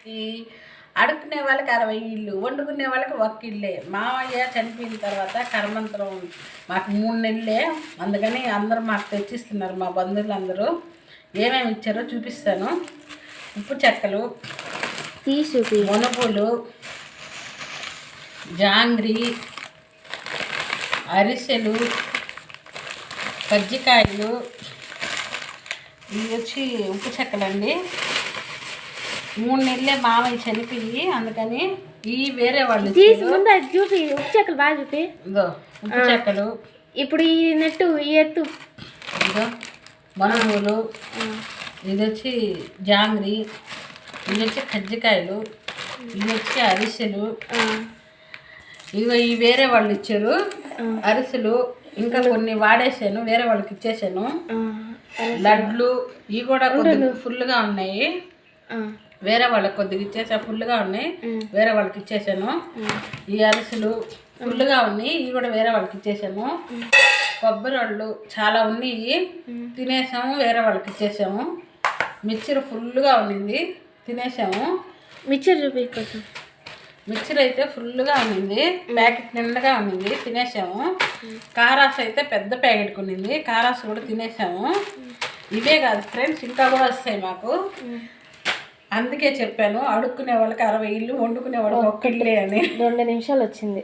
ఈ అడుక్కునే వాళ్ళకి 60 ఇళ్ళు, వండుకునే వాళ్ళకి 1 ఇల్లే. మావయ్య చనిపోయిన తర్వాత కర్మంతరం మాకు 3 నెలలే. అందుకని అందరూ మాకు తెచ్చిస్తున్నారు, మా బంధువులు అందరూ. ఏమేమి ఇచ్చారో చూపిస్తాను. ఉప్పు చెక్కలు, మునపులు, జాంగ్రీ, అరిసెలు, కజ్జికాయలు. ఇవి వచ్చి ఉప్పు చెక్కలండి. 3 నెలలే మామయ్య చనిపోయి, అందుకని ఈ వేరే వాళ్ళు చూపి ఉప్పు చెక్కలు బాగా చూపి. ఇదో ఉప్పు చెక్కలు. ఇప్పుడు ఈ నెట్టు ఈ ఎత్తు. ఇదో మనువులు. ఇది వచ్చి జాంగ్రీ. ఇది వచ్చి కజ్జికాయలు. ఇది వచ్చి అరిసెలు. ఇవి ఈ వేరే వాళ్ళు ఇచ్చారు అరిసెలు. ఇంకా కొన్ని వాడేసాను, వేరే వాళ్ళకి ఇచ్చేసాను. లడ్లు ఇవి కూడా కొద్దిగా ఫుల్గా ఉన్నాయి. వేరే వాళ్ళకి కొద్దిగా ఇచ్చేసా, ఫుల్గా ఉన్నాయి. వేరే వాళ్ళకి ఇచ్చేసాను. ఈ అరిసెలు ఫుల్గా ఉన్నాయి, ఇవి కూడా వేరే వాళ్ళకి ఇచ్చేసాము. కొబ్బరి వాళ్ళు చాలా ఉన్నాయి, తినేసాము. వేరే వాళ్ళకి ఇచ్చేసాము. మిక్చర్ ఫుల్గా ఉన్నింది, తినేసాము. మిక్చర్ చూపి కొంచెం. మిక్చర్ అయితే ఫుల్గా ఉన్నింది, ప్యాకెట్ నిండుగా ఉన్నింది, తినేసాము. కారాస్ అయితే పెద్ద ప్యాకెట్ కొనింది, కారాస్ కూడా తినేసాము. ఇవే కాదు ఫ్రెండ్స్, ఇంకా కూడా వస్తాయి మాకు. అందుకే చెప్పాను, అడుక్కునే వాళ్ళకి 60 ఇళ్ళు, వండుకునే వాళ్ళకి 1 ఇల్లే అని. 2 నిమిషాలు వచ్చింది.